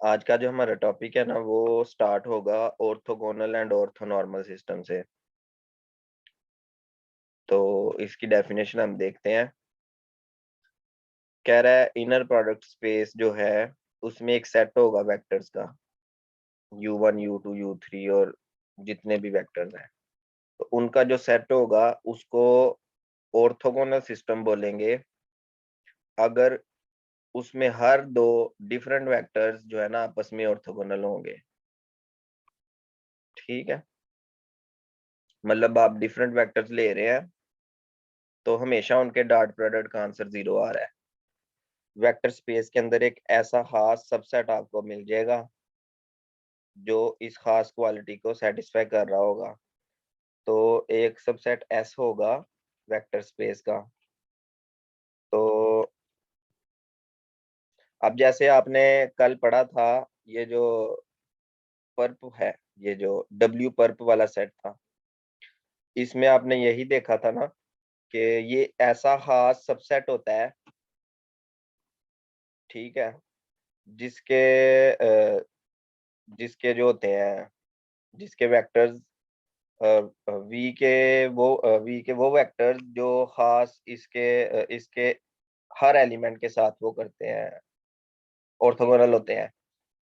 आज का जो हमारा टॉपिक है ना वो स्टार्ट होगा ऑर्थोगोनल एंड ऑर्थोनॉर्मल सिस्टम से। तो इसकी डेफिनेशन हम देखते हैं। कह रहा है इनर प्रोडक्ट स्पेस जो है उसमें एक सेट होगा वेक्टर्स का u1 u2 u3 और जितने भी वेक्टर्स हैं तो उनका जो सेट होगा उसको ऑर्थोगोनल सिस्टम बोलेंगे अगर उसमें हर दो डिफरेंट वेक्टर्स जो है ना आपस में ऑर्थोगोनल होंगे। ठीक है, मतलब आप डिफरेंट वेक्टर्स ले रहे हैं तो हमेशा उनके डॉट प्रोडक्ट का आंसर 0 आ रहा है। वेक्टर स्पेस के अंदर एक ऐसा खास सबसेट आपको मिल जाएगा जो इस खास क्वालिटी को सेटिस्फाई कर रहा होगा। तो एक सबसेट एस होगा वेक्टर स्पेस का। तो अब जैसे आपने कल पढ़ा था, ये जो पर्प है, ये जो डब्ल्यू पर्प वाला सेट था, इसमें आपने यही देखा था ना कि ये ऐसा खास सबसेट होता है, ठीक है, जिसके जिसके जो होते हैं, जिसके वेक्टर्स वी के वो वेक्टर्स जो खास इसके हर एलिमेंट के साथ वो करते हैं, ऑर्थोगोनल होते हैं।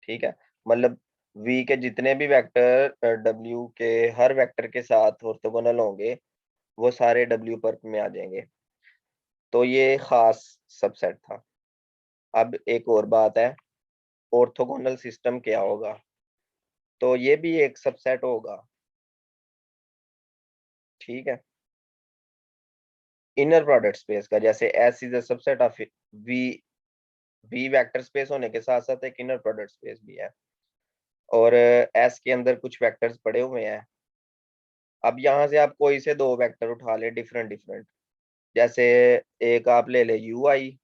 ठीक है, मतलब वी के जितने भी वेक्टर डब्ल्यू के हर वेक्टर के साथ ऑर्थोगोनल होंगे वो सारे डब्ल्यू पर में आ जाएंगे। तो ये खास सबसेट था। अब एक और बात है, ऑर्थोगोनल सिस्टम क्या होगा? तो ये भी एक सबसेट होगा। ठीक है, इनर प्रोडक्ट स्पेस का, जैसे S is a subset of V. V vector space होने के साथ साथ एक इनर प्रोडक्ट स्पेस भी है और एस के अंदर कुछ वेक्टर्स पड़े हुए हैं। अब यहाँ से आप कोई से दो वेक्टर उठा ले डिफरेंट डिफरेंट, जैसे एक आप ले ले यू आई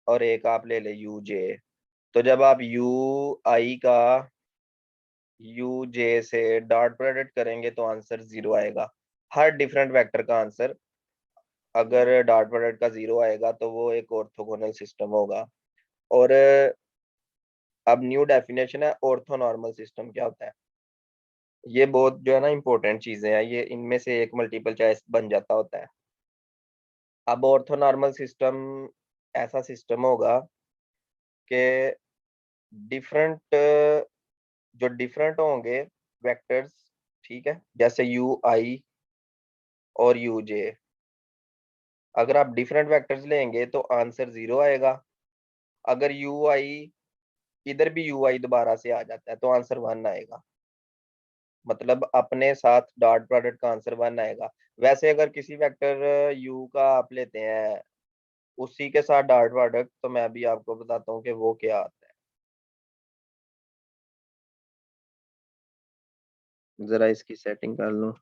और एक आप ले ले यू जे। तो जब आप यू आई का यू जे से डॉट प्रोडक्ट करेंगे तो आंसर 0 आएगा। हर डिफरेंट वेक्टर का आंसर अगर डॉट प्रोडक्ट का 0 आएगा तो वो एक ऑर्थोगोनल सिस्टम होगा। और अब न्यू डेफिनेशन है ऑर्थोनॉर्मल सिस्टम क्या होता है। ये बहुत जो है ना इम्पोर्टेंट चीजें हैं, ये इनमें से एक मल्टीपल चॉइस बन जाता होता है। अब ऑर्थोनॉर्मल सिस्टम ऐसा सिस्टम होगा कि डिफरेंट जो डिफरेंट होंगे वेक्टर्स, ठीक है, जैसे यू आई और यू जे, अगर आप डिफरेंट वेक्टर्स लेंगे तो आंसर 0 आएगा। अगर यू आई इधर भी यू आई दोबारा से आ जाता है तो आंसर 1 आएगा। मतलब अपने साथ डॉट प्रोडक्ट का आंसर 1 आएगा। वैसे अगर किसी वेक्टर यू का आप लेते हैं उसी के साथ डॉट प्रोडक्ट, तो मैं भी आपको बताता हूँ कि वो क्या आता है। जरा इसकी सेटिंग कर लो।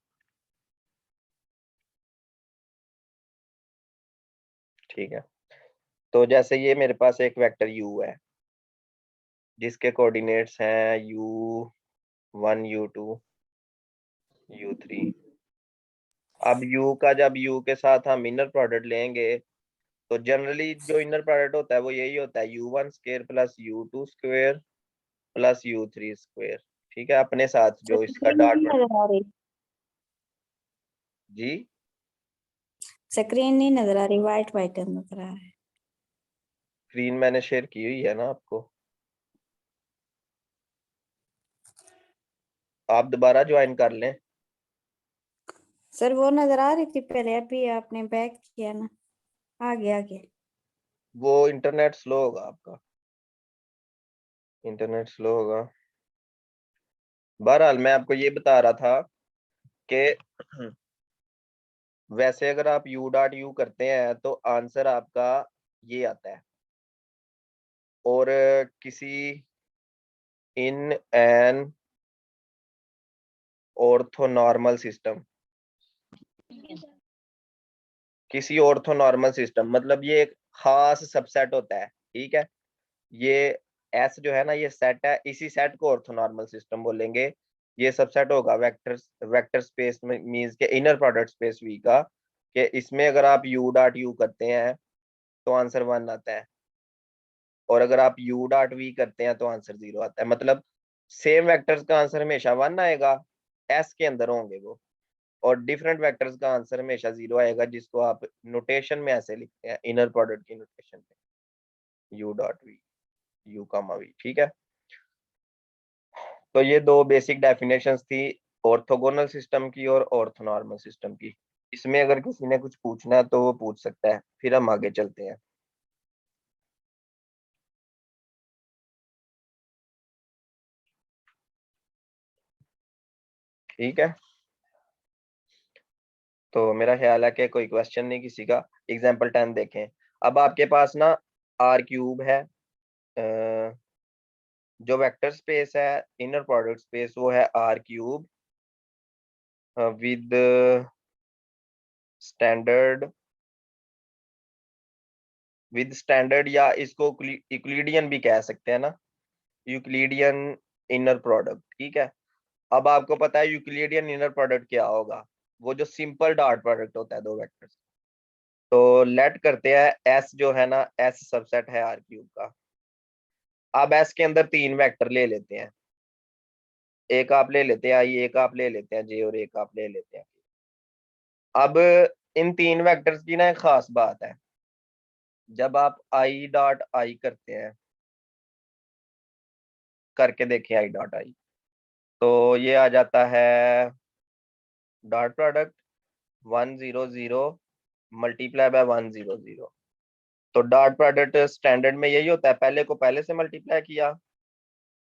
ठीक है, तो जैसे ये मेरे पास एक वेक्टर u है जिसके कोऑर्डिनेट्स हैं u1 u2 u3। अब u का जब u के साथ हम इनर प्रोडक्ट लेंगे तो जनरली जो इनर प्रोडक्ट होता है वो यही होता है u1 square plus u2 square plus u3 square. ठीक है, अपने साथ जो इसका स्क्रीन डॉट नहीं नजर आ रही। जी स्क्रीन नहीं नजर आ रही, वाइट वाइट नजर आ रहा है। स्क्रीन मैंने शेयर की हुई है ना आपको, आप दोबारा ज्वाइन कर लें। सर वो नजर आ रही थी पहले, अभी आपने बैक किया ना, आगे आगे। वो इंटरनेट स्लो होगा आपका, इंटरनेट स्लो होगा। बहरहाल मैं आपको ये बता रहा था कि वैसे अगर आप u डॉट यू करते हैं तो आंसर आपका ये आता है। और किसी इन एन ऑर्थोनॉर्मल सिस्टम, किसी ऑर्थोनॉर्मल सिस्टम मतलब ये एक खास सबसेट होता है। ठीक है, ये एस जो है ना ये सेट है, इसी सेट को ऑर्थोनॉर्मल सिस्टम बोलेंगे। ये सबसेट होगा वेक्टर वेक्टर स्पेस में, मींस के इनर प्रोडक्ट स्पेस वी का, कि इसमें अगर आप यू डॉट यू करते हैं तो आंसर 1 आता है। और अगर आप u डॉट v करते हैं तो आंसर 0 आता है। मतलब सेम वेक्टर्स का आंसर हमेशा 1 आएगा, s के अंदर होंगे वो, और डिफरेंट वेक्टर्स का आंसर हमेशा 0 आएगा, जिसको आप नोटेशन में ऐसे लिखते हैं, इनर प्रोडक्ट की नोटेशन में, u dot v, u comma v। ठीक है, तो ये दो बेसिक डेफिनेशंस थी ऑर्थोगोनल सिस्टम की और ऑर्थोनॉर्मल सिस्टम की। इसमें अगर किसी ने कुछ पूछना है तो वो पूछ सकता है, फिर हम आगे चलते हैं। ठीक है, तो मेरा ख्याल है कि कोई क्वेश्चन नहीं किसी का। एग्जाम्पल 10 देखें। अब आपके पास ना आर क्यूब है, जो वेक्टर स्पेस है, इनर प्रोडक्ट स्पेस, वो है आर क्यूब विद स्टैंडर्ड, या इसको यूक्लिडियन भी कह सकते हैं ना, यूक्लिडियन इनर प्रोडक्ट। ठीक है, अब आपको पता है यूक्लिडियन इनर प्रोडक्ट क्या होगा, वो जो सिंपल डॉट प्रोडक्ट होता है दो वेक्टर्स। तो लेट करते हैं एस जो है ना, एस सबसेट है आर क्यूब का। अब एस के अंदर तीन वेक्टर ले लेते हैं, एक आप ले लेते हैं आई, एक आप ले लेते हैं जे, और एक आप ले लेते हैं। अब इन तीन वेक्टर्स की ना एक खास बात है, जब आप आई डॉट आई करते हैं, करके देखें आई डॉट आई, तो ये आ जाता है डॉट प्रोडक्ट 100 मल्टीप्लाई बाय 100। तो डॉट प्रोडक्ट स्टैंडर्ड में यही होता है, पहले को पहले से मल्टीप्लाई किया,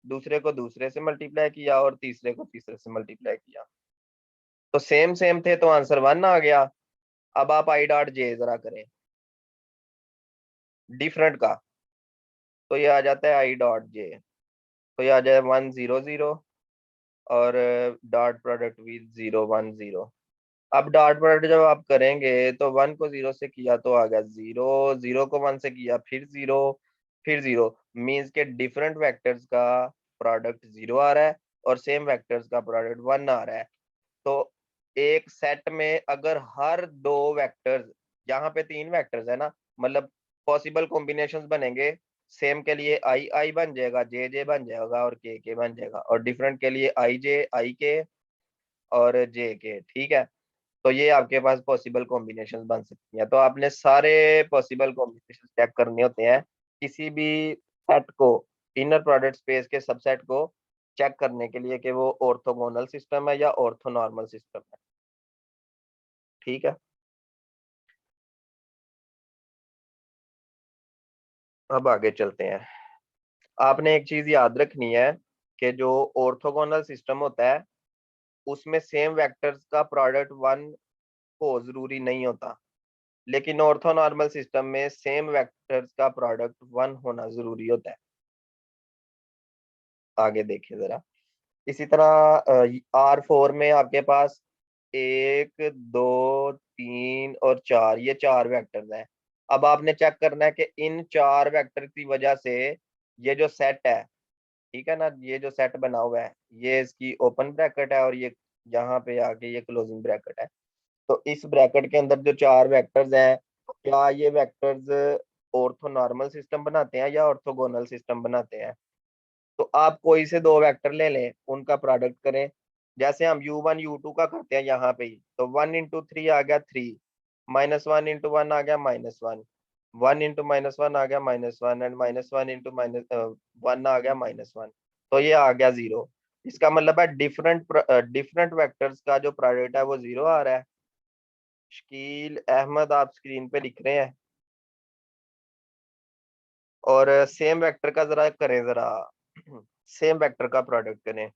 दूसरे को दूसरे से मल्टीप्लाई किया, और तीसरे को तीसरे से मल्टीप्लाई किया। तो सेम सेम थे तो आंसर 1 आ गया। अब आप आई डॉट जे जरा करें डिफरेंट का, तो ये आ जाता है आई डॉट जे, तो ये आ जाए 100 और डॉट प्रोडक्ट विद 010। अब डॉट प्रोडक्ट जब आप करेंगे तो 1 को 0 से किया तो आ गया 0, 0 को 1 से किया फिर 0, फिर 0, मीन्स के डिफरेंट वेक्टर्स का प्रोडक्ट 0 आ रहा है और सेम वेक्टर्स का प्रोडक्ट 1 आ रहा है। तो एक सेट में अगर हर दो वेक्टर्स, यहाँ पे तीन वेक्टर्स है ना, मतलब पॉसिबल कॉम्बिनेशंस बनेंगे, सेम के लिए आई आई बन जाएगा, जे जे बन जाएगा, और के बन जाएगा, और डिफरेंट के लिए आई जे आई के और जे के। ठीक है, तो ये आपके पास पॉसिबल कॉम्बिनेशंस बन सकती हैं। तो आपने सारे पॉसिबल कॉम्बिनेशन चेक करने होते हैं किसी भी सेट को, इनर प्रोडक्ट स्पेस के सबसेट को चेक करने के लिए कि वो ऑर्थोगोनल सिस्टम है या ऑर्थोनॉर्मल सिस्टम है। ठीक है, अब आगे चलते हैं। आपने एक चीज याद रखनी है कि जो ऑर्थोगोनल सिस्टम होता है उसमें सेम वेक्टर्स का प्रोडक्ट 1 हो जरूरी नहीं होता, लेकिन ऑर्थोनॉर्मल सिस्टम में सेम वेक्टर्स का प्रोडक्ट 1 होना जरूरी होता है। आगे देखिए जरा। इसी तरह R4 में आपके पास 1 2 3 और 4, ये 4 वेक्टर्स हैं। अब आपने चेक करना है कि इन 4 वेक्टर की वजह से ये जो सेट है, ठीक है ना, ये जो सेट बना हुआ है, ये इसकी ओपन ब्रैकेट है और ये यहाँ पे आके ये क्लोजिंग ब्रैकेट है। तो इस ब्रैकेट के अंदर जो 4 वेक्टर्स हैं, क्या ये वेक्टर्स ऑर्थोनॉर्मल सिस्टम बनाते हैं या ऑर्थोगोनल सिस्टम बनाते हैं? तो आप कोई से दो वेक्टर ले लें, उनका प्रोडक्ट करें, जैसे हम u1 u2 का करते हैं यहाँ पे ही। तो 1 इंटू 3 आ गया 3, -1 इंटू 1 आ गया -1, 1 इंटू -1 आ गया -1, एंड -1 इंटू -1 आ गया -1। तो ये आ गया 0। इसका मतलब है डिफरेंट वेक्टर्स का जो प्रोडक्ट है वो 0 आ रहा है। शकील अहमद आप स्क्रीन पे लिख रहे हैं, और सेम वेक्टर का जरा करें जरा, सेम वेक्टर का प्रोडक्ट करें।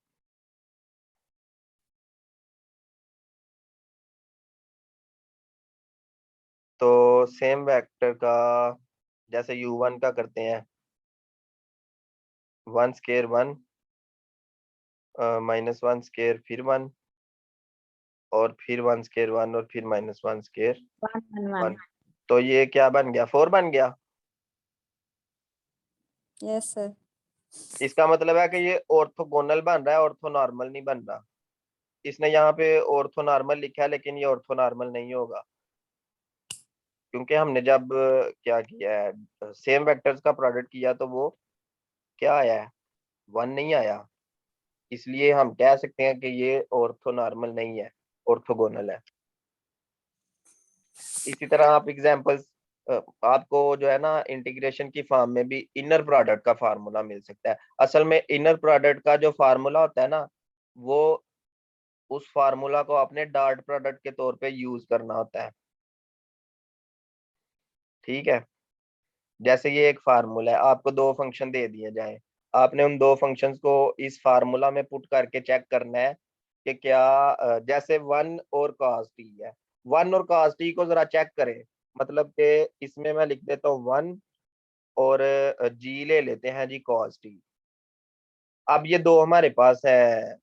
तो सेम वेक्टर का जैसे u1 का करते हैं, 1 स्केयर 1, -1 स्केयर फिर 1, और फिर 1 स्केयर 1, और फिर -1 स्केयर 1 1 1। 1। तो ये क्या बन गया, 4 बन गया। Yes sir. इसका मतलब है कि ये ऑर्थोगोनल बन रहा है, ऑर्थोनॉर्मल नहीं बन रहा। इसने यहाँ पे ऑर्थोनॉर्मल लिखा है लेकिन ये ऑर्थोनॉर्मल नहीं होगा। क्योंकि हमने जब क्या किया है, सेम वेक्टर्स का प्रोडक्ट किया तो वो क्या आया है, 1 नहीं आया। इसलिए हम कह सकते हैं कि ये ऑर्थोनॉर्मल नहीं है, ऑर्थोगोनल है। इसी तरह आप एग्जांपल्स, आपको जो है ना इंटीग्रेशन की फॉर्म में भी इनर प्रोडक्ट का फार्मूला मिल सकता है। असल में इनर प्रोडक्ट का जो फार्मूला होता है ना, वो उस फार्मूला को आपने डॉट प्रोडक्ट के तौर पे यूज करना होता है। ठीक है, जैसे ये एक फार्मूला है, आपको दो फंक्शन दे दिए जाए, आपने उन दो फंक्शंस को इस फार्मूला में पुट करके चेक करना है कि क्या जैसे 1 और cos t है, 1 और cos t को जरा चेक करें। मतलब कि इसमें मैं लिख देता हूँ 1 और जी ले लेते हैं जी cos t। अब ये दो हमारे पास है,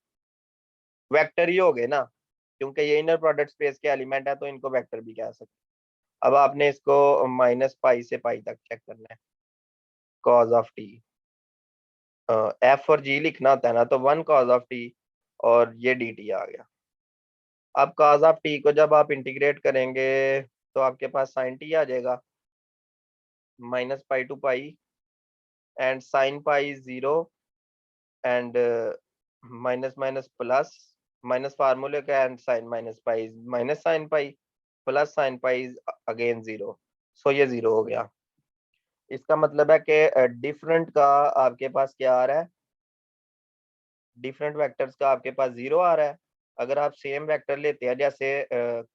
वेक्टर ही हो गए ना, क्योंकि ये इनर प्रोडक्ट स्पेस के एलिमेंट है तो इनको वेक्टर भी कह सकते हैं। अब आपने इसको -π से π तक चेक करना है, cos ऑफ t। एफ और जी लिखना होता है ना, तो 1 cos ऑफ t और ये डी टी आ गया। अब cos ऑफ t को जब आप इंटीग्रेट करेंगे तो आपके पास sin t आ जाएगा, -π to π and sin π is 0 and minus minus plus, minus फार्मूले का and sin -π is minus sin π plus sin π is again 0। So ये 0 हो गया। इसका मतलब है कि डिफरेंट का आपके पास क्या आ रहा है, डिफरेंट वेक्टर्स का आपके पास 0 आ रहा है। अगर आप सेम वेक्टर लेते हैं, जैसे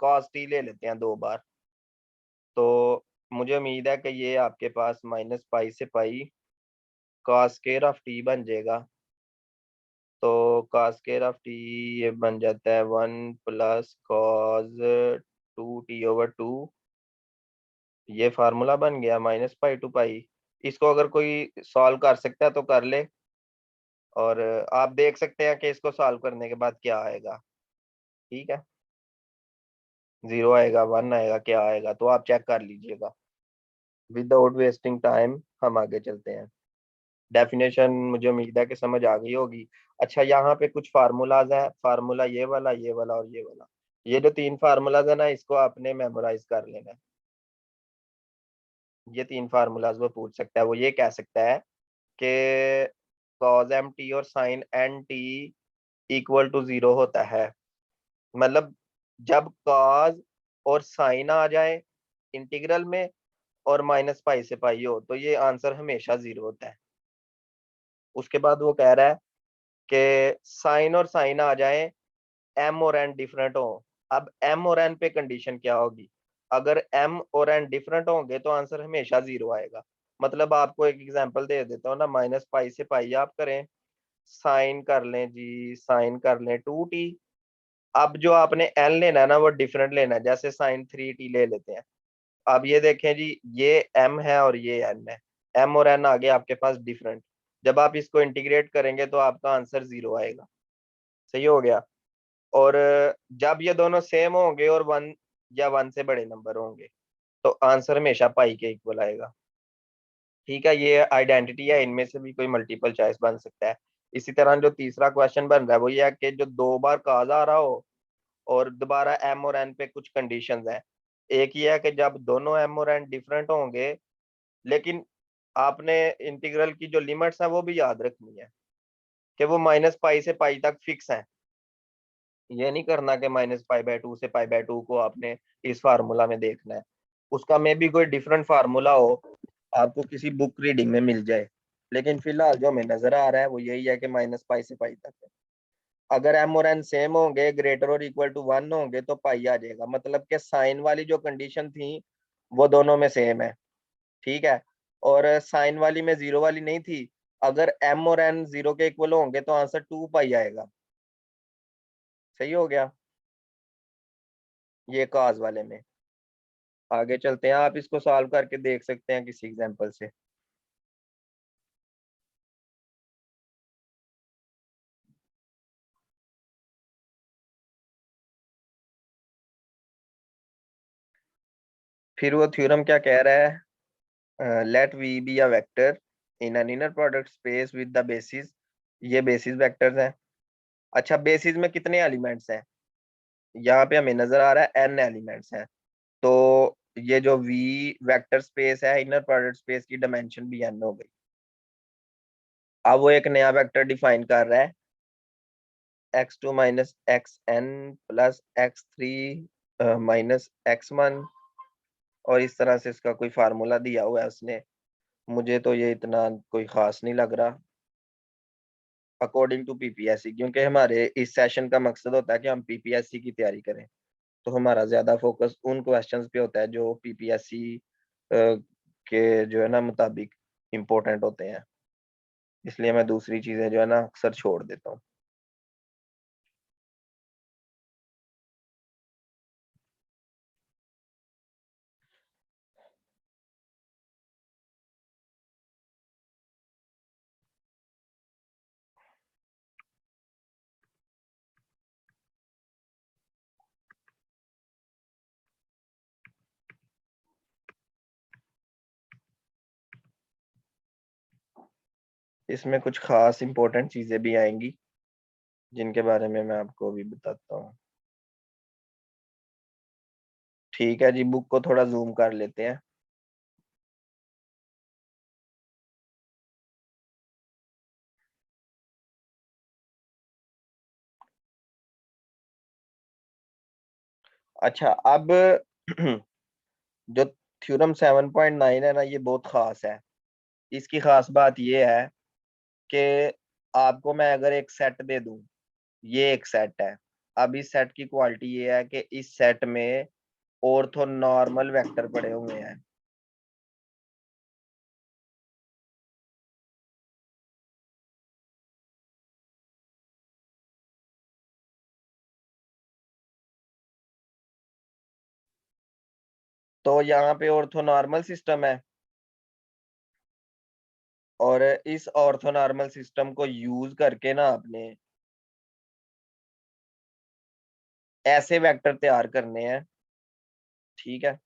cos t ले लेते हैं 2 बार, तो मुझे उम्मीद है कि ये आपके पास -π से π cos स्क्वायर ऑफ t बन जाएगा। तो cos स्क्वायर ऑफ t ये बन जाता है 1 प्लस cos 2t/2। ये फार्मूला बन गया -π to π। इसको अगर कोई सॉल्व कर सकता है तो कर ले, और आप देख सकते हैं कि इसको सॉल्व करने के बाद क्या आएगा। ठीक है, 0 आएगा, 1 आएगा, क्या आएगा, तो आप चेक कर लीजिएगा। विदाउट वेस्टिंग टाइम हम आगे चलते हैं। डेफिनेशन मुझे उम्मीद है कि समझ आ गई होगी। अच्छा, यहाँ पे कुछ फार्मूलाज है, फार्मूला ये वाला और ये वाला। ये जो 3 फार्मूलाज है ना, इसको आपने मेमोराइज कर लेना है। ये 3 फार्मूलाज वो पूछ सकता है, वो ये कह सकता है कि cos mt और sin nt इक्वल टू 0 होता है। मतलब जब cos और sin आ जाए इंटीग्रल में और -π से π हो, तो ये आंसर हमेशा 0 होता है। उसके बाद वो कह रहा है कि साइन और साइन आ जाए, एम और एन डिफरेंट हो। अब एम और एन पे कंडीशन क्या होगी, अगर एम और एन डिफरेंट होंगे तो आंसर हमेशा 0 आएगा। मतलब आपको एक एग्जांपल दे देता हूँ ना, -π से π आप करें, साइन कर लें जी, साइन कर लें 2t। अब जो आपने एन लेना है ना, वो डिफरेंट लेना है, जैसे साइन 3t ले लेते हैं। अब ये देखें जी, ये m है और ये n है, m और n आगे आपके पास डिफरेंट। जब आप इसको इंटीग्रेट करेंगे तो आपका आंसर 0 आएगा। सही हो गया। और जब ये दोनों सेम होंगे और 1 या 1 से बड़े नंबर होंगे तो आंसर हमेशा पाई के इक्वल आएगा। ठीक है, ये आइडेंटिटी है, इनमें से भी कोई मल्टीपल चॉइस बन सकता है। इसी तरह जो तीसरा क्वेश्चन बन रहा है वो ये है कि जो 2 बार काज आ रहा हो और दोबारा m और n पे कुछ कंडीशंस हैं। एक ये है कि जब दोनों m और n डिफरेंट होंगे, लेकिन आपने इंटीग्रल की जो लिमिट्स हैं वो भी याद रखनी है कि वो -π से π तक फिक्स हैं। ये नहीं करना कि -π/2 से π/2 को आपने इस फार्मूला में देखना है, उसका में भी कोई डिफरेंट फार्मूला हो, आपको किसी बुक रीडिंग में मिल जाए। लेकिन फिलहाल जो हमें नजर आ रहा है वो यही है कि -π से π तक है। अगर m और n सेम होंगे, ग्रेटर और इक्वल टू 1 होंगे तो पाई आ जाएगा। मतलब कि साइन वाली जो कंडीशन थी वो दोनों में सेम है। ठीक है, और साइन वाली में 0 वाली नहीं थी। अगर m और n 0 के इक्वल होंगे तो आंसर 2 पाई आएगा। सही हो गया, ये काज वाले में। आगे चलते हैं, आप इसको सॉल्व करके देख सकते हैं किसी एग्जांपल से। फिर वो थ्योरम क्या कह रहा है, let V be a vector in an inner product space with the basis. ये बेसिस वेक्टर्स हैं। अच्छा, बेसिस में कितने एलिमेंट्स हैं, यहाँ पे हमें नजर आ रहा है n एलिमेंट्स हैं। तो ये जो V वेक्टर स्पेस है, इनर प्रोडक्ट स्पेस की डायमेंशन भी n हो गई। अब वो एक नया वेक्टर डिफाइन कर रहा है, x2 minus x n plus x3 minus x1, और इस तरह से इसका कोई फार्मूला दिया हुआ है उसने। मुझे तो ये इतना कोई खास नहीं लग रहा अकॉर्डिंग टू पीपीएससी, क्योंकि हमारे इस सेशन का मकसद होता है कि हम पीपीएससी की तैयारी करें। तो हमारा ज्यादा फोकस उन क्वेश्चंस पे होता है जो पीपीएससी के जो है ना मुताबिक इम्पोर्टेंट होते हैं, इसलिए मैं दूसरी चीजें जो है ना अक्सर छोड़ देता हूँ। इसमें कुछ खास इम्पोर्टेंट चीजें भी आएंगी जिनके बारे में मैं आपको अभी बताता हूँ। ठीक है जी, बुक को थोड़ा जूम कर लेते हैं। अच्छा, अब जो थ्योरम 7.9 है ना, ये बहुत खास है। इसकी खास बात ये है कि आपको मैं अगर एक सेट दे दूं, ये एक सेट है। अब इस सेट की क्वालिटी ये है कि इस सेट में ऑर्थोनॉर्मल वेक्टर पड़े हुए हैं। तो यहाँ पे ऑर्थोनॉर्मल सिस्टम है, और इस ऑर्थोनॉर्मल सिस्टम को यूज करके ना आपने ऐसे वेक्टर तैयार करने हैं। ठीक है,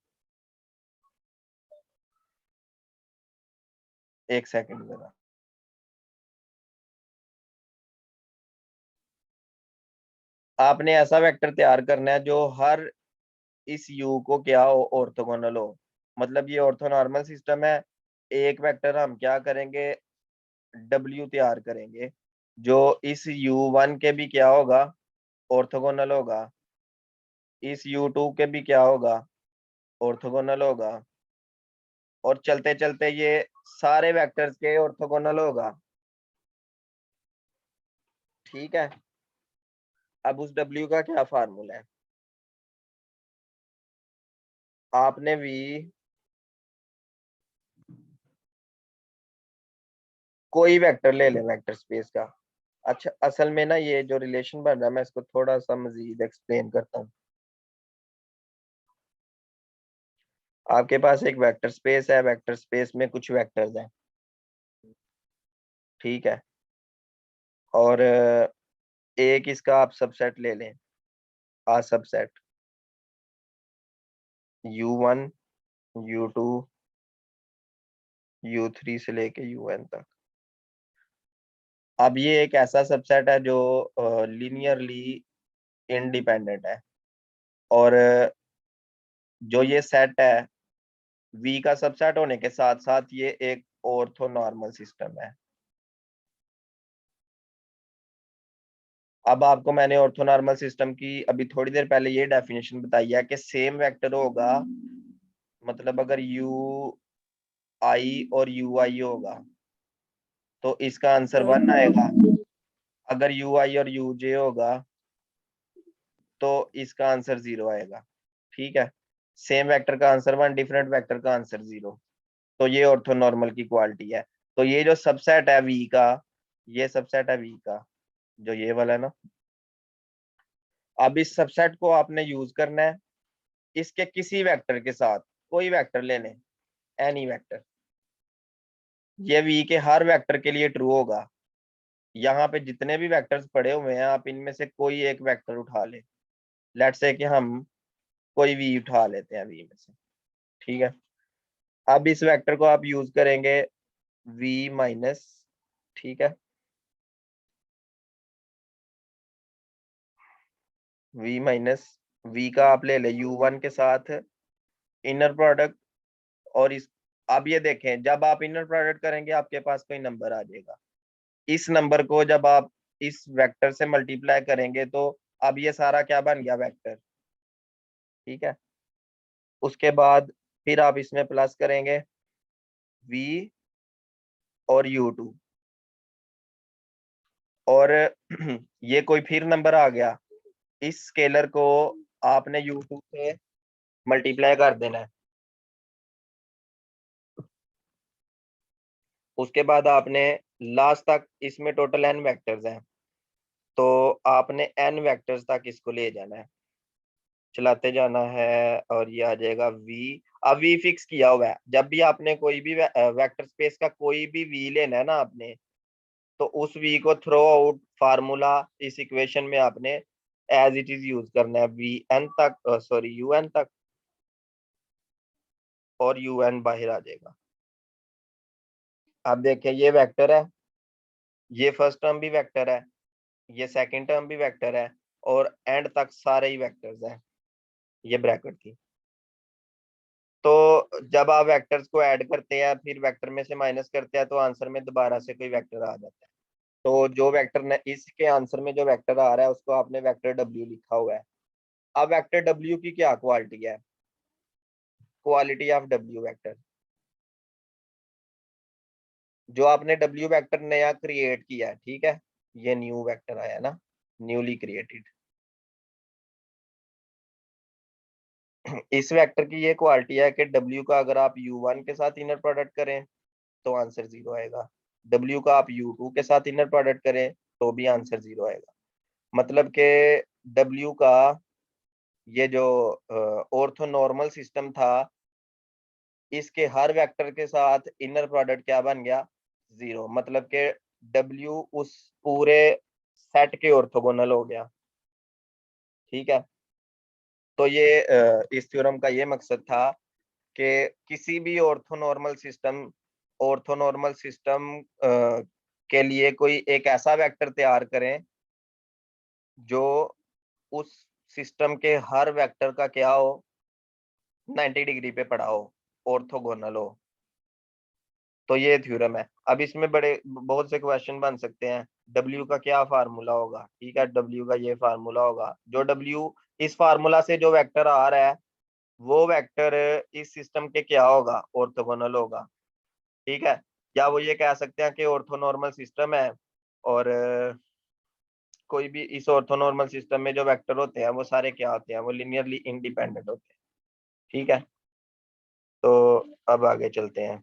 एक सेकंड जरा। आपने ऐसा वेक्टर तैयार करना है जो हर इस यू को क्या हो, ऑर्थोगोनल हो। मतलब ये ऑर्थोनॉर्मल सिस्टम है। एक वेक्टर हम क्या करेंगे, डब्ल्यू तैयार करेंगे जो इस U1 के भी क्या होगा, ऑर्थोगोनल होगा। इस U2 के भी क्या होगा, ऑर्थोगोनल होगा। और चलते चलते ये सारे वेक्टर्स के ऑर्थोगोनल होगा। ठीक है, अब उस W का क्या फार्मूला है। आपने भी कोई वेक्टर ले लें वेक्टर स्पेस का। अच्छा, असल में ना ये जो रिलेशन बन रहा है, मैं इसको थोड़ा सा मजीद एक्सप्लेन करता हूँ। आपके पास एक वेक्टर स्पेस है, वेक्टर स्पेस में कुछ वेक्टर्स हैं। ठीक है, और एक इसका आप सबसेट ले लें, आ सबसेट U1, U2, U3 से लेके UN तक। अब ये एक ऐसा सबसेट है जो लीनियरली इंडिपेंडेंट है, और जो ये सेट है V का सबसेट होने के साथ साथ ये एक ऑर्थोनॉर्मल सिस्टम है। अब आपको मैंने ऑर्थोनॉर्मल सिस्टम की अभी थोड़ी देर पहले ये डेफिनेशन बताई है कि सेम वेक्टर होगा, मतलब अगर UI और UI होगा तो इसका आंसर 1 आएगा। अगर UI और UJ होगा तो इसका आंसर 0 आएगा। ठीक है, सेम वेक्टर का आंसर 1, डिफरेंट वेक्टर का आंसर 0। तो ये ऑर्थोनॉर्मल की क्वालिटी है। तो ये जो सबसेट है V का, ये सबसेट है V का, जो ये वाला है ना। अब इस सबसेट को आपने यूज करना है इसके किसी वेक्टर के साथ। कोई वेक्टर लेने, एनी वेक्टर, ये V के हर वेक्टर के लिए ट्रू होगा। यहाँ पे जितने भी वेक्टर्स पड़े हुए हैं, आप इनमें से कोई एक वेक्टर उठा ले। लेट्स से कि हम कोई V उठा लेते हैं V में से। ठीक है, अब इस वेक्टर को आप यूज करेंगे V माइनस। ठीक है, V माइनस V का आप ले ले U1 के साथ इनर प्रोडक्ट और इस, अब ये देखें जब आप इनर प्रोडक्ट करेंगे आपके पास कोई नंबर आ जाएगा, इस नंबर को जब आप इस वेक्टर से मल्टीप्लाई करेंगे तो अब ये सारा क्या बन गया, वेक्टर। ठीक है, उसके बाद फिर आप इसमें प्लस करेंगे v और u2 और ये कोई फिर नंबर आ गया, इस स्केलर को आपने u2 से मल्टीप्लाई कर देना है। उसके बाद आपने लास्ट तक इसमें टोटल n वेक्टर्स हैं, तो आपने n वेक्टर्स तक इसको ले जाना है, चलाते जाना है और ये आ जाएगा v। अब v फिक्स किया हुआ है, जब भी आपने कोई भी वेक्टर स्पेस का कोई भी v लेना है ना आपने, तो उस v को थ्रो आउट फार्मूला इस इक्वेशन में आपने एज इट इज यूज करना है, वी एन तक, सॉरी यू एन तक, और यू एन बाहर आ जाएगा। आप देखें ये वेक्टर है, ये फर्स्ट टर्म भी वेक्टर है, ये सेकंड टर्म भी वेक्टर है, और एंड तक सारे ही वेक्टर्स हैं, ये ब्रैकेट थी। तो जब आप वेक्टर्स को ऐड करते हैं फिर वेक्टर में से माइनस करते हैं तो आंसर में दोबारा से कोई वेक्टर आ जाता है। तो जो वेक्टर ने इसके आंसर में जो वेक्टर आ रहा है उसको आपने वेक्टर डब्ल्यू लिखा हुआ है। अब वेक्टर डब्ल्यू की क्या क्वालिटी है, क्वालिटी ऑफ डब्ल्यू वेक्टर, जो आपने डब्ल्यू वेक्टर नया क्रिएट किया है, ठीक है, ये न्यू वेक्टर आया ना, न्यूली क्रिएटेड, इस वेक्टर की ये क्वालिटी है कि डब्ल्यू का अगर आप u1 के साथ इनर प्रोडक्ट करें तो आंसर 0 आएगा, डब्ल्यू का आप u2 के साथ इनर प्रोडक्ट करें तो भी आंसर 0 आएगा। मतलब कि डब्ल्यू का ये जो ऑर्थोनॉर्मल सिस्टम था, इसके हर वेक्टर के साथ इनर प्रोडक्ट क्या बन गया, 0, मतलब कि डब्ल्यू उस पूरे सेट के ऑर्थोगोनल हो गया। ठीक है, तो ये इस थ्योरम का ये मकसद था कि किसी भी ऑर्थोनॉर्मल सिस्टम के लिए कोई एक ऐसा वेक्टर तैयार करें जो उस सिस्टम के हर वेक्टर का क्या हो, 90 डिग्री पे पड़ा हो, ऑर्थोगोनल हो। तो ये थ्योरम है। अब इसमें बड़े बहुत से क्वेश्चन बन सकते हैं, डब्ल्यू का क्या फार्मूला होगा, ठीक है, डब्ल्यू का ये फार्मूला होगा, जो डब्ल्यू इस फार्मूला से जो वेक्टर आ रहा है वो वेक्टर इस सिस्टम के क्या होगा, ऑर्थोगोनल होगा। ठीक है, या वो ये कह सकते हैं कि ऑर्थोनॉर्मल सिस्टम है और कोई भी इस ऑर्थोनॉर्मल सिस्टम में जो वेक्टर होते हैं वो सारे क्या होते हैं, वो लिनियरली इंडिपेंडेंट होते हैं। ठीक है, तो अब आगे चलते हैं।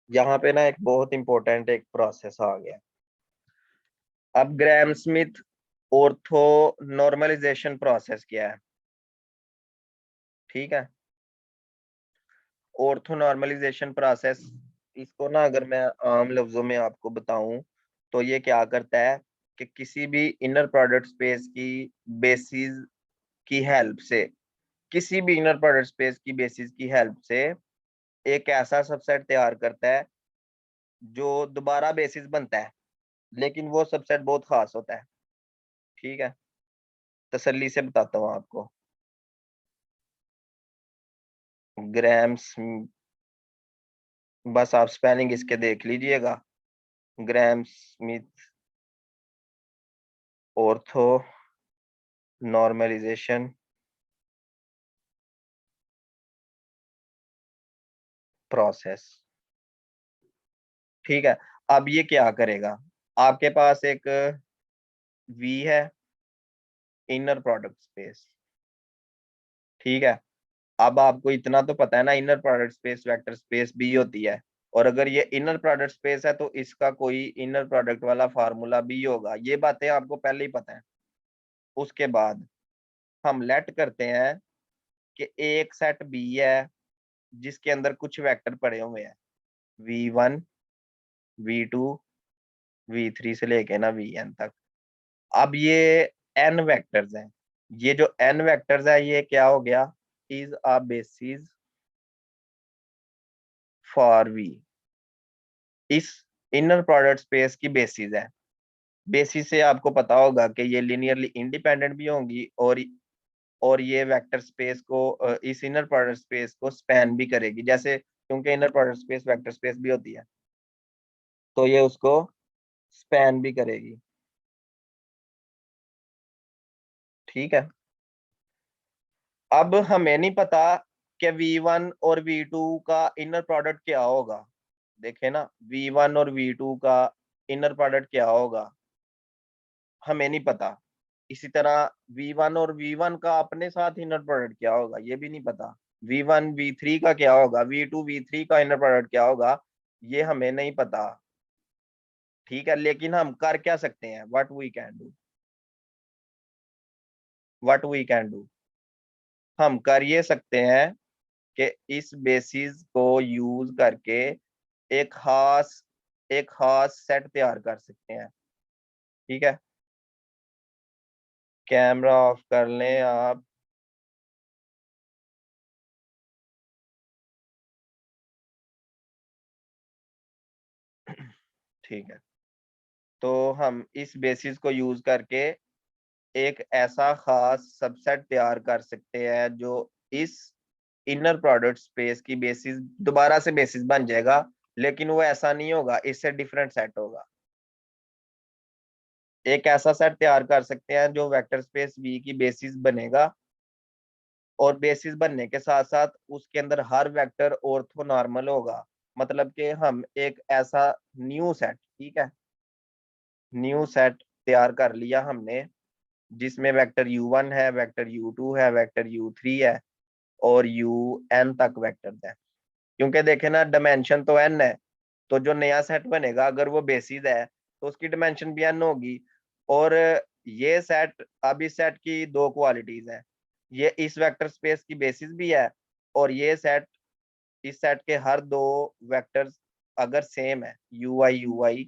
यहाँ पे ना एक बहुत इंपॉर्टेंट एक प्रोसेस आ गया। अब Gram Schmidt orthonormalisation process क्या है, ठीक है, ऑर्थो नॉर्मलाइजेशन प्रोसेस, इसको ना अगर मैं आम लफ्जों में आपको बताऊं तो ये क्या करता है कि किसी भी इनर प्रोडक्ट स्पेस की बेसिस की हेल्प से, किसी भी इनर प्रोडक्ट स्पेस की बेसिस की हेल्प से एक ऐसा सबसेट तैयार करता है जो दोबारा बेसिस बनता है, लेकिन वो सबसेट बहुत खास होता है। ठीक है, तसल्ली से बताता हूँ आपको। ग्राम्स, बस आप स्पेलिंग इसके देख लीजिएगा, Gram Schmidt orthonormalisation process. ठीक है, अब ये क्या करेगा, आपके पास एक वी है, इनर प्रोडक्ट स्पेस, ठीक है, अब आपको इतना तो पता है ना inner product space vector space भी होती है, और अगर ये इनर प्रोडक्ट स्पेस है तो इसका कोई इनर प्रोडक्ट वाला फार्मूला भी होगा, ये बातें आपको पहले ही पता है। उसके बाद हम लेट करते हैं कि एक सेट बी है जिसके अंदर कुछ वेक्टर पड़े हुए हैं, v1 v2 v3 से लेके ना vn तक। अब ये n वेक्टर्स हैं, ये जो n वेक्टर्स है ये क्या हो गया, is a basis for V इस इनर प्रोडक्ट स्पेस की बेसिस है। बेसिस से आपको पता होगा कि ये लिनियरली इंडिपेंडेंट भी होंगी और ये वेक्टर स्पेस को इस इनर प्रोडक्ट स्पेस को स्पैन भी करेगी, जैसे क्योंकि inner product space vector space भी होती है तो ये उसको स्पैन भी करेगी। ठीक है। अब हमें नहीं पता कि V1 और V2 का इनर प्रोडक्ट क्या होगा। देखे ना, V1 और V2 का इनर प्रोडक्ट क्या होगा हमें नहीं पता। इसी तरह V1 और V1 का अपने साथ इनर प्रोडक्ट क्या होगा ये भी नहीं पता। V1 V3 का क्या होगा, V2 V3 का इनर प्रोडक्ट क्या होगा ये हमें नहीं पता। ठीक है, लेकिन हम कर क्या सकते हैं, व्हाट वी कैन डू, हम कर ये सकते हैं कि इस बेसिस को यूज करके एक खास एक खास सेट तैयार कर सकते हैं। ठीक है, कैमरा ऑफ कर लें आप। ठीक है, तो हम इस बेसिस को यूज करके एक ऐसा खास सबसेट तैयार कर सकते हैं जो इस इनर प्रोडक्ट स्पेस की बेसिस दोबारा से बेसिस बन जाएगा, लेकिन वो ऐसा नहीं होगा, इससे डिफरेंट सेट होगा। एक ऐसा सेट तैयार कर सकते हैं जो वेक्टर स्पेस वी की बेसिस बनेगा और बेसिस बनने के साथ साथ उसके अंदर हर वेक्टर ऑर्थोनॉर्मल होगा। मतलब कि हम एक ऐसा न्यू सेट, ठीक है, न्यू सेट तैयार कर लिया हमने जिसमें वेक्टर u1 है, वेक्टर u2 है, वेक्टर u3 है और un तक वेक्टर्स हैं। क्योंकि देखे ना, डायमेंशन तो n है, तो जो नया सेट बनेगा अगर वो बेसिस है तो उसकी डायमेंशन भी n होगी। और ये सेट, अब इस सेट की दो क्वालिटीज हैं, ये इस वेक्टर स्पेस की बेसिस भी है और ये सेट, इस सेट के हर दो वेक्टर्स अगर सेम है ui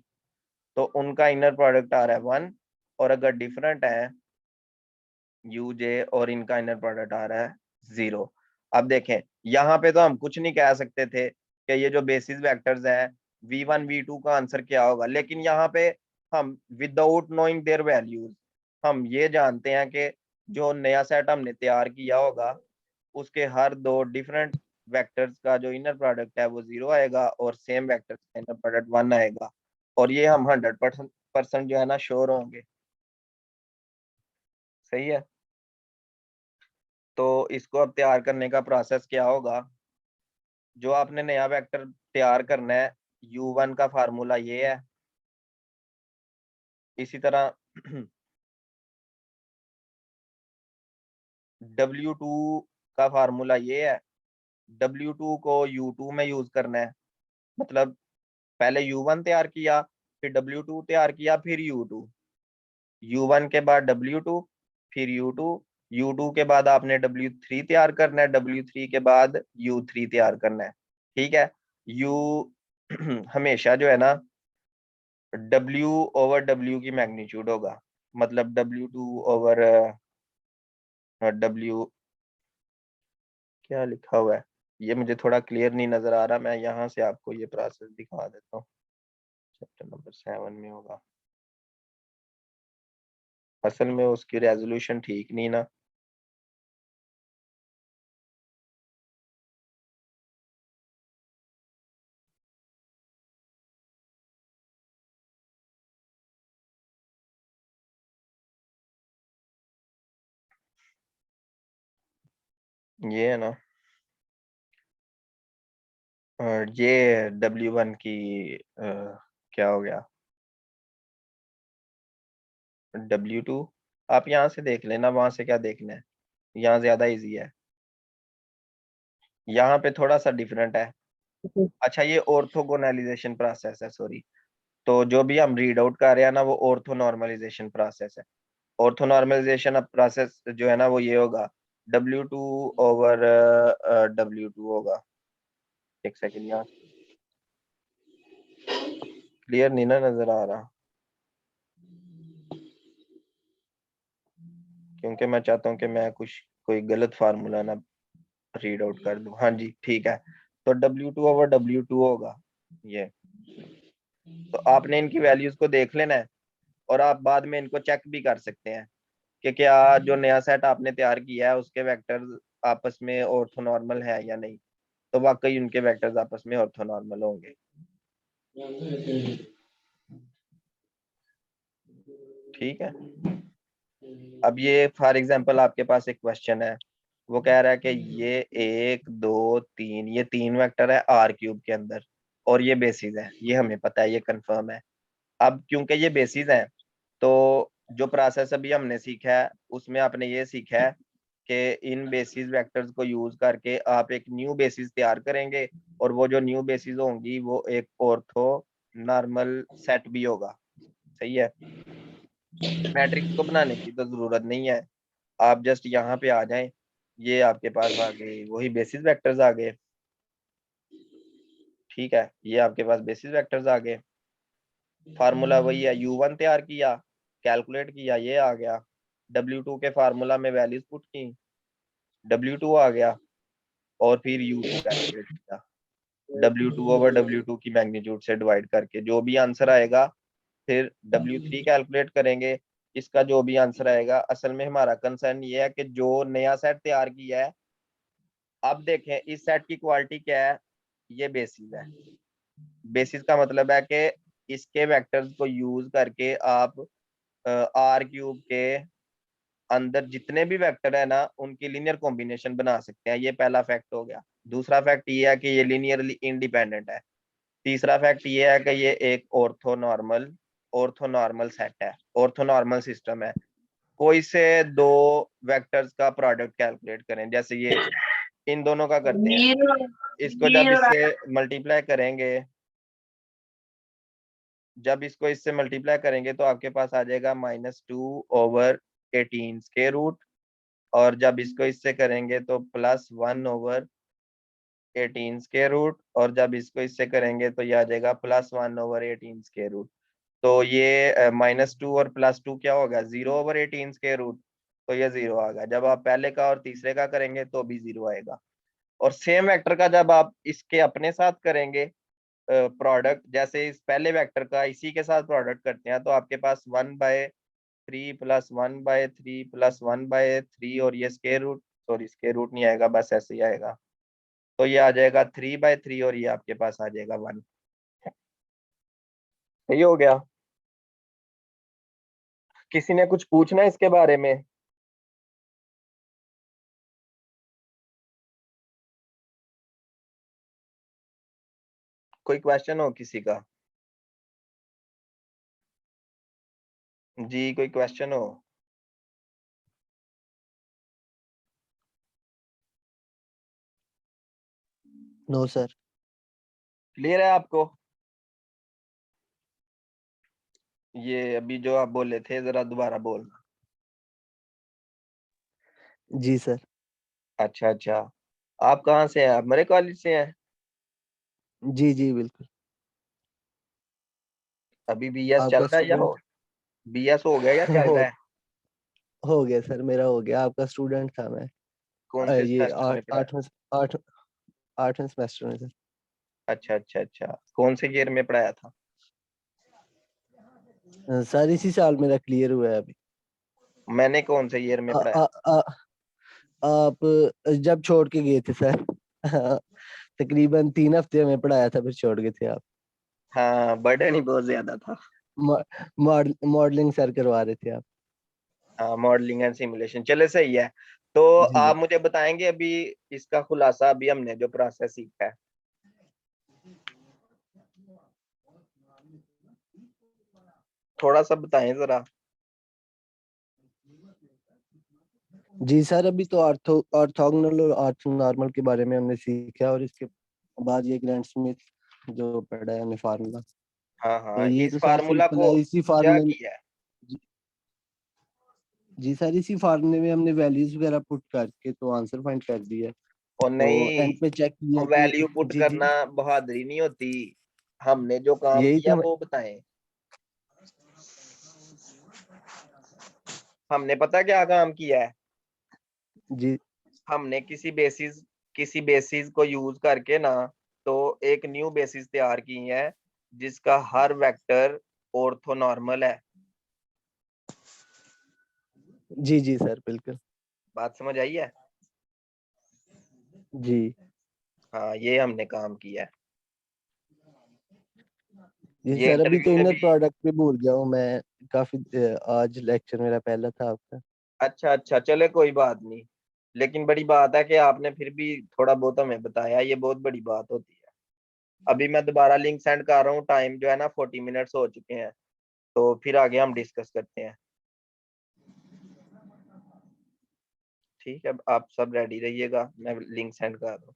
तो उनका इनर प्रोडक्ट आ रहा है 1, और अगर डिफरेंट है uj और इनका इनर प्रोडक्ट आ रहा है 0। अब देखें, यहाँ पे तो हम कुछ नहीं कह सकते थे कि ये जो बेसिस वेक्टर्स हैं v1 v2 का आंसर क्या होगा, लेकिन यहाँ पे हम विदाउट नोइंग देयर वैल्यूज हम ये जानते हैं कि जो नया सेट हमने तैयार किया होगा उसके हर दो डिफरेंट वेक्टर्स का जो इनर प्रोडक्ट है वो 0 आएगा और सेम वेक्टर्स का इनर प्रोडक्ट 1 आएगा। और ये हम 100% जो है ना श्योर होंगे। सही है, तो इसको अब तैयार करने का प्रोसेस क्या होगा। जो आपने नया वेक्टर तैयार करना है, u1 का फार्मूला ये है। इसी तरह w2 का फार्मूला ये है। w2 को u2 में यूज करना है, मतलब पहले u1 तैयार किया, फिर w2 तैयार किया, फिर u2, u1 के बाद w2, फिर u2, u2 के बाद आपने w3 तैयार करना है, w3 के बाद u3 तैयार करना है। ठीक है, u हमेशा जो है ना W ओवर W की मैग्नीट्यूड होगा, मतलब W2 ओवर W, क्या लिखा हुआ है ये मुझे थोड़ा क्लियर नहीं नजर आ रहा, मैं यहाँ से आपको ये प्रोसेस दिखा देता हूँ। चैप्टर नंबर 7 में होगा, असल में उसकी रेजोल्यूशन ठीक नहीं ना। ये है ना, ये W1 की क्या हो गया, W2 आप यहाँ से देख लेना, वहां से क्या देखना है, यहाँ ज्यादा इजी है, यहाँ पे थोड़ा सा डिफरेंट है। अच्छा, ये ऑर्थोगोनलाइजेशन प्रोसेस है, सॉरी। तो जो भी हम रीड आउट कर रहे हैं ना वो ऑर्थो नॉर्मलाइजेशन प्रोसेस है। ऑर्थो नॉर्मलाइजेशन अब प्रोसेस जो है ना वो ये होगा, W2 ओवर W2 होगा। एक सेकंड, यहाँ क्लियर नहीं ना नजर आ रहा, क्योंकि मैं चाहता हूँ कि मैं कुछ कोई गलत फार्मूला ना रीड आउट कर दूं। हाँ जी, ठीक है। तो W2/W2 होगा ये। तो आपने इनकी वैल्यूज को देख लेना है और आप बाद में इनको चेक भी कर सकते हैं कि क्या जो नया सेट आपने तैयार किया है उसके वेक्टर्स आपस में ऑर्थोनॉर्मल है या नहीं। तो वाकई उनके वेक्टर्स आपस में ऑर्थोनॉर्मल होंगे। ठीक है। अब ये फॉर एग्जांपल आपके पास एक क्वेश्चन है, वो कह रहा है कि ये 1 2 3 ये 3 वेक्टर है R³ के अंदर और ये बेसिस है, ये हमें पता है, ये कंफर्म है। अब क्योंकि ये बेसिस है तो जो प्रोसेस अभी हमने सीखा है उसमें आपने ये सीखा है कि इन बेसिस वेक्टर्स को यूज करके आप एक न्यू बेसिस तैयार करेंगे और वो जो न्यू बेसिस होंगी वो एक ऑर्थो नॉर्मल सेट भी होगा। सही है। मैट्रिक्स को बनाने की तो जरूरत नहीं है, आप जस्ट यहाँ पे आ जाएं, ये आपके पास आ गए वही बेसिस वेक्टर्स आ गए। ठीक है, ये आपके पास बेसिस वेक्टर्स आ गए। फार्मूला वही है, U1 तैयार किया, कैलकुलेट किया, ये आ गया। W2 के फार्मूला में वैल्यूज पुट की, W2 आ गया। और फिर U2 कैलकुलेट किया, W2/W2 की मैग्नीट्यूड से डिवाइड करके जो भी आंसर आएगा, फिर W3 कैलकुलेट करेंगे, इसका जो भी आंसर आएगा। असल में हमारा कंसर्न ये है कि जो नया सेट तैयार किया है, अब देखें इस सेट की क्वालिटी क्या है, ये बेसिस है। बेसिस का मतलब है कि इसके वेक्टर्स को यूज करके आप R³ के अंदर जितने भी वेक्टर है ना उनकी लीनियर कॉम्बिनेशन बना सकते हैं। ये पहला फैक्ट हो गया। दूसरा फैक्ट ये है कि ये लीनियरली इंडिपेंडेंट है। तीसरा फैक्ट ये है कि ये एक ऑर्थोनॉर्मल सेट है, ऑर्थोनॉर्मल सिस्टम है। कोई से दो वेक्टर्स का प्रोडक्ट कैलकुलेट करें, जैसे ये इन दोनों का करते हैं, इसको जब इससे मल्टीप्लाई करेंगे, जब इसको इससे मल्टीप्लाई करेंगे तो आपके पास आ जाएगा -2/18 स्क्वायर रूट। और जब इसको इससे करेंगे तो +1/18 स्क्वायर रूट। और जब इसको इससे करेंगे तो ये आ जाएगा +1/18 स्क्वायर रूट। तो ये -2 और +2 क्या होगा, 0/18 स्क्वायर रूट। तो ये 0 आ गया। जब आप पहले का और तीसरे का करेंगे तो भी 0 आएगा। और सेम वेक्टर का जब आप इसके अपने साथ करेंगे प्रोडक्ट, जैसे इस पहले वेक्टर का इसी के साथ प्रोडक्ट करते हैं, तो आपके पास 1/3 + 1/3 + 1/3 और ये square root, sorry square root नहीं आएगा, बस ऐसे ही आएगा। तो ये आ जाएगा 3/3 और ये आपके पास आ जाएगा 1। सही हो गया। किसी ने कुछ पूछना है इसके बारे में? कोई क्वेश्चन हो किसी का? जी कोई क्वेश्चन हो? No sir. क्लियर है आपको? ये अभी जो आप बोले थे जरा दोबारा बोलना। जी सर। अच्छा अच्छा, आप कहाँ से हैं? आप मेरे कॉलेज से हैं? जी जी बिल्कुल। अभी BS चल आपका रहा है या हो, स्टूडेंट BS हो गया या चल रहा है? हो गया सर, मेरा हो गया। आपका स्टूडेंट था मैं। कौन से ये सेमेस्टर में पढ़ा? आठ 8वें सेमेस्टर में सर। अच्छा अच्छा अच्छा, कौन से ईयर में पढ़ाया था? सर इसी साल मेरा क्लियर हुआ है अभी। मैंने कौन से ईयर में आ, पढ़ाया? आ, आ, आप जब छोड़ के गए थे सर तकरीबन 3 हफ्ते में पढ़ाया था, फिर छोड़ गए थे आप। हाँ, बर्डन ही बहुत ज्यादा था। मॉडलिंग सर करवा रहे थे आप। हाँ, मॉडलिंग एंड सिमुलेशन, चले सही है। तो जी आप सर। मुझे बताएंगे अभी इसका खुलासा, अभी हमने जो प्रोसेस सीखा है। थोड़ा सा बताएं जरा। जी सर, अभी तो ऑर्थोगोनल और ऑर्थोनॉर्मल के बारे में हमने सीखा, और इसके बाद ये ग्रैंड स्मिथ जो पढ़ा है हमने फार्मूला। हाँ तो हाँ, ये इस तो सर फार्मूला सिंपल को है, इसी क्या फार्मूले में। किया है? जी जी सर, इसी फार्मूले में हमने वैल्यूज वगैरह पुट करके तो आंसर फाइंड कर दिया। और तो नहीं, एंड पे चेक किया कि वैल्यू पुट जी जी करना बहादुरी नहीं होती, हमने जो काम यही किया तो वो बताएं। हमने पता क्या काम किया है? जी हमने किसी बेसिस को यूज करके ना तो एक न्यू बेसिस तैयार की है जिसका हर वेक्टर ऑर्थोनॉर्मल है। जी जी सर बिल्कुल। बात समझ आई है? जी हाँ, ये हमने काम किया है। जी ये सर, अभी तो इंटरव्यू में इनर भी। प्रोडक्ट पे भूल गया हूँ मैं काफी। आज लेक्चर मेरा पहला था आपका। अच्छा अच्छा, चले कोई बात नहीं। लेकिन बड़ी बात है कि आपने फिर भी थोड़ा बहुत हमें बताया, ये बहुत बड़ी बात होती है। अभी मैं दोबारा लिंक सेंड कर रहा हूँ, टाइम जो है ना 40 मिनट्स हो चुके हैं, तो फिर आगे हम डिस्कस करते हैं। ठीक है, आप सब रेडी रहिएगा, मैं लिंक सेंड कर रहा हूँ।